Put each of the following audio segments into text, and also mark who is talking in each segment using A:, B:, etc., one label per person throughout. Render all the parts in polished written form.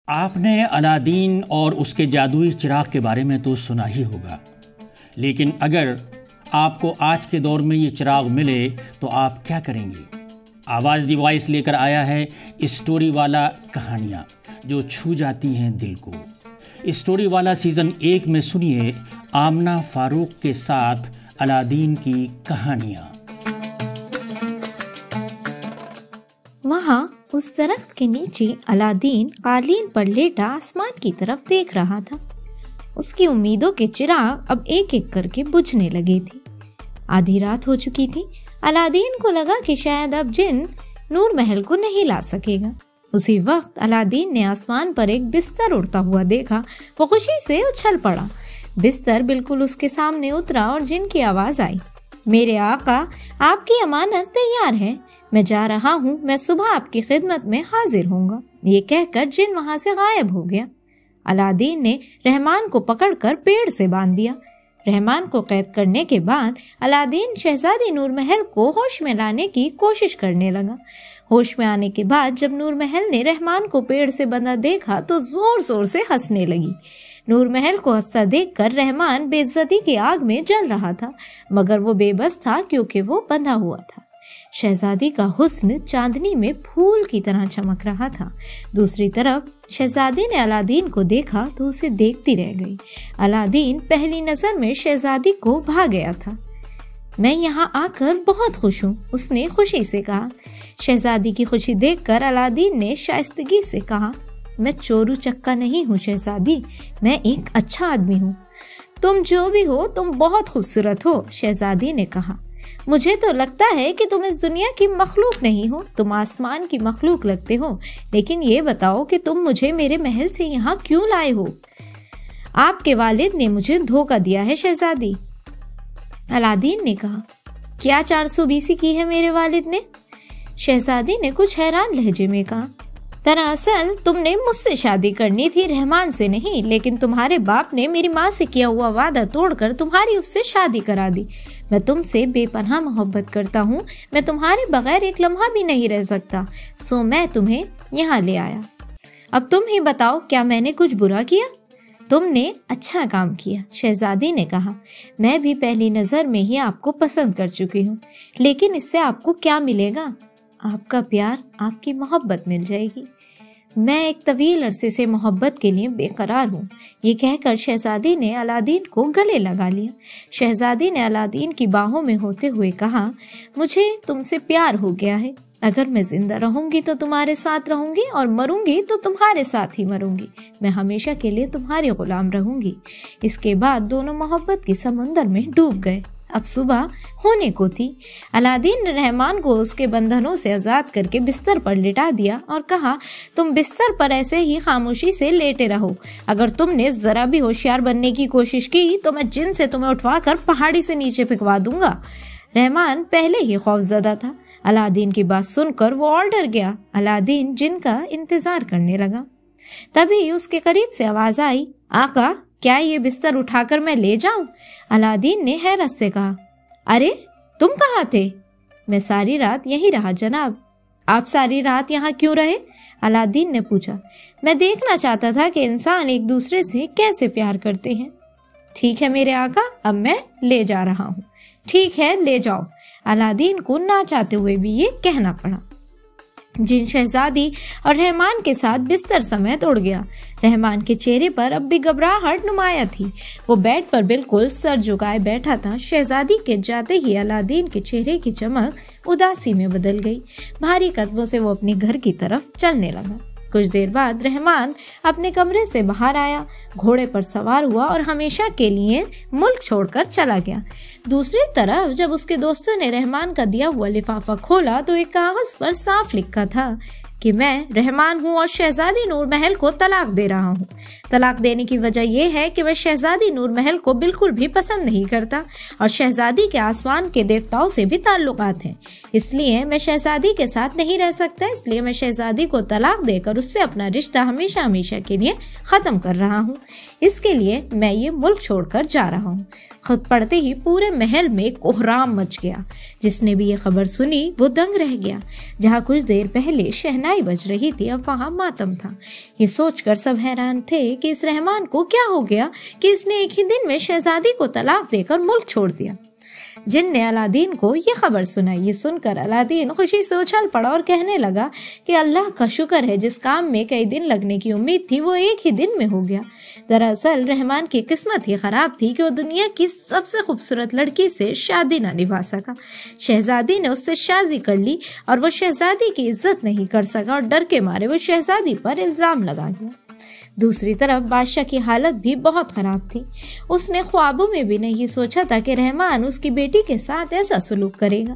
A: आपने अलादीन और उसके जादुई चिराग के बारे में तो सुना ही होगा, लेकिन अगर आपको आज के दौर में ये चिराग मिले तो आप क्या करेंगे? आवाज़ डिवाइस लेकर आया है स्टोरी वाला कहानियाँ जो छू जाती हैं दिल को। स्टोरी वाला सीज़न 1 में सुनिए आमना फारूक के साथ अलादीन की कहानियाँ।
B: वहाँ उस दरख्त के नीचे अलादीन कालीन पर लेटा आसमान की तरफ देख रहा था। उसकी उम्मीदों के चिराग अब एक एक करके बुझने लगे थे। आधी रात हो चुकी थी। अलादीन को लगा कि शायद अब जिन नूर महल को नहीं ला सकेगा। उसी वक्त अलादीन ने आसमान पर एक बिस्तर उड़ता हुआ देखा। वो खुशी से उछल पड़ा। बिस्तर बिल्कुल उसके सामने उतरा और जिन की आवाज आई, मेरे आका, आपकी अमानत तैयार है। मैं जा रहा हूँ, मैं सुबह आपकी खिदमत में हाजिर होऊंगा। ये कहकर जिन वहां से गायब हो गया। अलादीन ने रहमान को पकड़कर पेड़ से बांध दिया। रहमान को कैद करने के बाद अलादीन शहजादी नूर महल को होश में लाने की कोशिश करने लगा। होश में आने के बाद जब नूर महल ने रहमान को पेड़ से बंधा देखा तो जोर जोर से हंसने लगी। नूर महल को हंसता देखकर रहमान बेइज्जती की आग में जल रहा था, मगर वो बेबस था क्योंकि वो बंधा हुआ था। शहजादी का हुस्न चांदनी में फूल की तरह चमक रहा था। दूसरी तरफ शहजादी ने अलादीन को देखा तो उसे देखती रह गई। अलादीन पहली नजर में शहजादी को भा गया था। मैं यहाँ आकर बहुत खुश हूँ, उसने खुशी से कहा। शहजादी की खुशी देखकर अलादीन ने शाइस्तगी से कहा, मैं चोरू चक्का नहीं हूँ शहजादी, मैं एक अच्छा आदमी हूँ। तुम जो भी हो, तुम बहुत खूबसूरत हो, शहजादी ने कहा। मुझे तो लगता है कि तुम इस दुनिया की मखलूक नहीं हो, तुम आसमान की मखलूक लगते हो। लेकिन ये बताओ कि तुम मुझे मेरे महल से यहाँ क्यों लाए हो? आपके वालिद ने मुझे धोखा दिया है शहजादी, अलादीन ने कहा। क्या 420 की है मेरे वालिद ने? शहजादी ने कुछ हैरान लहजे में कहा। दरअसल तुमने मुझसे शादी करनी थी, रहमान से नहीं, लेकिन तुम्हारे बाप ने मेरी माँ से किया हुआ वादा तोड़कर तुम्हारी उससे शादी करा दी। मैं तुमसे बेपनाह मोहब्बत करता हूँ, मैं तुम्हारे बगैर एक लम्हा भी नहीं रह सकता, सो मैं तुम्हें यहाँ ले आया। अब तुम ही बताओ, क्या मैंने कुछ बुरा किया? तुमने अच्छा काम किया, शहजादी ने कहा। मैं भी पहली नजर में ही आपको पसंद कर चुकी हूँ, लेकिन इससे आपको क्या मिलेगा? आपका प्यार, आपकी मोहब्बत मिल जाएगी। मैं एक तवील अरसे से मोहब्बत के लिए बेकरार हूँ। ये कहकर शहजादी ने अलादीन को गले लगा लिया। शहजादी ने अलादीन की बाहों में होते हुए कहा, मुझे तुमसे प्यार हो गया है। अगर मैं जिंदा रहूंगी तो तुम्हारे साथ रहूंगी और मरूंगी तो तुम्हारे साथ ही मरूंगी। मैं हमेशा के लिए तुम्हारी गुलाम रहूंगी। इसके बाद दोनों मोहब्बत के समुंदर में डूब गए। अब सुबह होने को थी। अलादीन ने रहमान को उसके बंधनों से आजाद करके बिस्तर पर लिटा दिया और कहा, तुम बिस्तर पर ऐसे ही खामोशी से लेटे रहो। अगर तुमने जरा भी होशियार बनने की कोशिश की तो मैं जिन से तुम्हें उठवाकर पहाड़ी से नीचे फेंकवा दूंगा। रहमान पहले ही खौफजदा था। अलादीन की बात सुनकर वो और डर गया। अलादीन जिन का इंतजार करने लगा। तभी उसके करीब से आवाज आई, आका, क्या ये बिस्तर उठाकर मैं ले जाऊं? अलादीन ने हैरत से कहा, अरे तुम कहाँ थे? मैं सारी रात यहीं रहा जनाब। आप सारी रात यहाँ क्यों रहे? अलादीन ने पूछा। मैं देखना चाहता था कि इंसान एक दूसरे से कैसे प्यार करते हैं। ठीक है मेरे आका, अब मैं ले जा रहा हूँ। ठीक है, ले जाओ। अलादीन को ना चाहते हुए भी ये कहना पड़ा। जिन शहजादी और रहमान के साथ बिस्तर समेत उड़ गया। रहमान के चेहरे पर अब भी घबराहट नुमाया थी। वो बेड पर बिल्कुल सर झुकाए बैठा था। शहजादी के जाते ही अलादीन के चेहरे की चमक उदासी में बदल गई। भारी कदमों से वो अपने घर की तरफ चलने लगा। कुछ देर बाद रहमान अपने कमरे से बाहर आया, घोड़े पर सवार हुआ और हमेशा के लिए मुल्क छोड़कर चला गया। दूसरी तरफ जब उसके दोस्तों ने रहमान का दिया हुआ लिफाफा खोला तो एक कागज पर साफ लिखा था कि मैं रहमान हूँ और शहजादी नूर महल को तलाक दे रहा हूँ। तलाक देने की वजह यह है कि मैं शहजादी नूर महल को बिल्कुल भी पसंद नहीं करता और शहजादी के आसमान के देवताओं से भी ताल्लुकात हैं। इसलिए मैं शहजादी के साथ नहीं रह सकता। इसलिए मैं शहजादी को तलाक देकर उससे अपना रिश्ता हमेशा हमेशा के लिए खत्म कर रहा हूँ। इसके लिए मैं ये मुल्क छोड़कर जा रहा हूँ। खुद पढ़ते ही पूरे महल में कोहराम मच गया। जिसने भी ये खबर सुनी वो दंग रह गया। जहाँ कुछ देर पहले शहनाई शहनाई बज रही थी, अब वहाँ मातम था। ये सोचकर सब हैरान थे कि इस रहमान को क्या हो गया कि इसने एक ही दिन में शहजादी को तलाक देकर मुल्क छोड़ दिया। जिन ने अलादीन को ये खबर सुनाई, ये सुनकर अलादीन खुशी से उछल पड़ा और कहने लगा कि अल्लाह का शुक्र है, जिस काम में कई दिन लगने की उम्मीद थी वो एक ही दिन में हो गया। दरअसल रहमान की किस्मत ही खराब थी कि वो दुनिया की सबसे खूबसूरत लड़की से शादी ना निभा सका। शहजादी ने उससे शादी कर ली और वो शहजादी की इज्जत नहीं कर सका और डर के मारे वो शहजादी पर इल्जाम लगा दिया। दूसरी तरफ बादशाह की हालत भी बहुत खराब थी। उसने ख्वाबों में भी नहीं सोचा था कि रहमान उसकी बेटी के साथ ऐसा सलूक करेगा।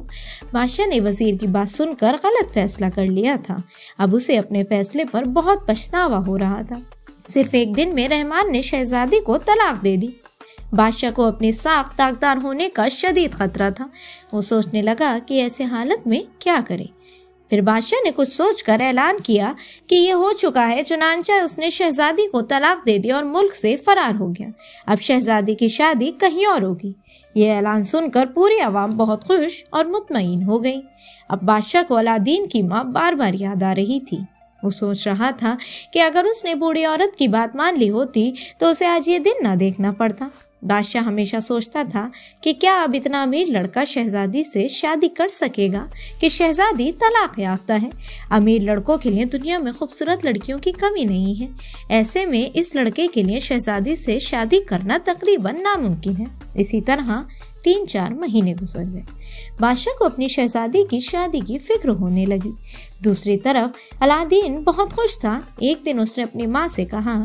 B: बादशाह ने वजीर की बात सुनकर गलत फैसला कर लिया था। अब उसे अपने फैसले पर बहुत पछतावा हो रहा था। सिर्फ एक दिन में रहमान ने शहजादी को तलाक दे दी। बादशाह को अपनी साख दागदार होने का शदीद खतरा था। वो सोचने लगा कि ऐसे हालत में क्या करे। फिर बादशाह ने कुछ सोचकर ऐलान किया कि ये हो चुका है, चुनांचा उसने शहजादी को तलाक दे दिया और मुल्क से फरार हो गया। अब शहजादी की शादी कहीं और होगी। ये ऐलान सुनकर पूरी आवाम बहुत खुश और मुतमईन हो गई। अब बादशाह को अलादीन की माँ बार बार याद आ रही थी। वो सोच रहा था कि अगर उसने बूढ़ी औरत की बात मान ली होती तो उसे आज ये दिन ना देखना पड़ता। बादशाह हमेशा सोचता था कि क्या अब इतना अमीर लड़का शहजादी से शादी कर सकेगा कि शहजादी तलाक याफ्ता है। अमीर लड़कों के लिए दुनिया में खूबसूरत लड़कियों की कमी नहीं है। ऐसे में इस लड़के के लिए शहजादी से शादी करना तकरीबन नामुमकिन है। इसी तरह 3-4 महीने गुजर गए। बादशाह को अपनी शहजादी की शादी की फिक्र होने लगी। दूसरी तरफ अलादीन बहुत खुश था। एक दिन उसने अपनी माँ से कहा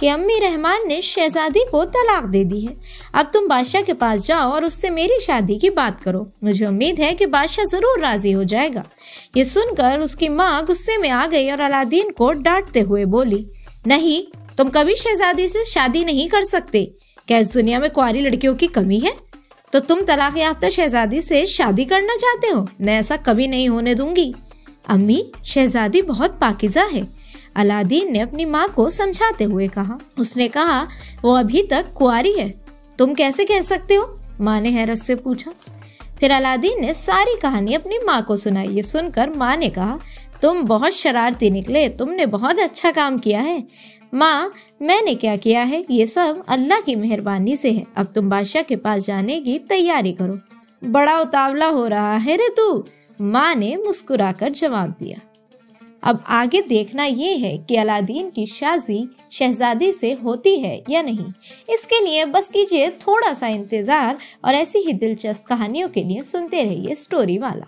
B: कि अम्मी, रहमान ने शहजादी को तलाक दे दी है। अब तुम बादशाह के पास जाओ और उससे मेरी शादी की बात करो। मुझे उम्मीद है कि बादशाह जरूर राजी हो जाएगा। ये सुनकर उसकी माँ गुस्से में आ गई और अलादीन को डांटते हुए बोली, नहीं, तुम कभी शहजादी से शादी नहीं कर सकते। क्या इस दुनिया में कुंवारी लड़कियों की कमी है? तो तुम तलाक याफ्ता शहजादी से शादी करना चाहते हो? मैं ऐसा कभी नहीं होने दूंगी। अम्मी, शहजादी बहुत पाकीज़ा है, अलादीन ने अपनी माँ को समझाते हुए कहा। उसने कहा, वो अभी तक कुंवारी है। तुम कैसे कह सकते हो? माँ ने हैरत से पूछा। फिर अलादीन ने सारी कहानी अपनी माँ को सुनाई। ये सुनकर माँ ने कहा, तुम बहुत शरारती निकले, तुमने बहुत अच्छा काम किया है। माँ, मैंने क्या किया है? ये सब अल्लाह की मेहरबानी से है। अब तुम बादशाह के पास जाने की तैयारी करो। बड़ा उतावला हो रहा है रे तू, माँ ने मुस्कुराकर जवाब दिया। अब आगे देखना ये है कि अलादीन की शादी शहजादी से होती है या नहीं। इसके लिए बस कीजिए थोड़ा सा इंतजार और ऐसी ही दिलचस्प कहानियों के लिए सुनते रहिए स्टोरी वाला।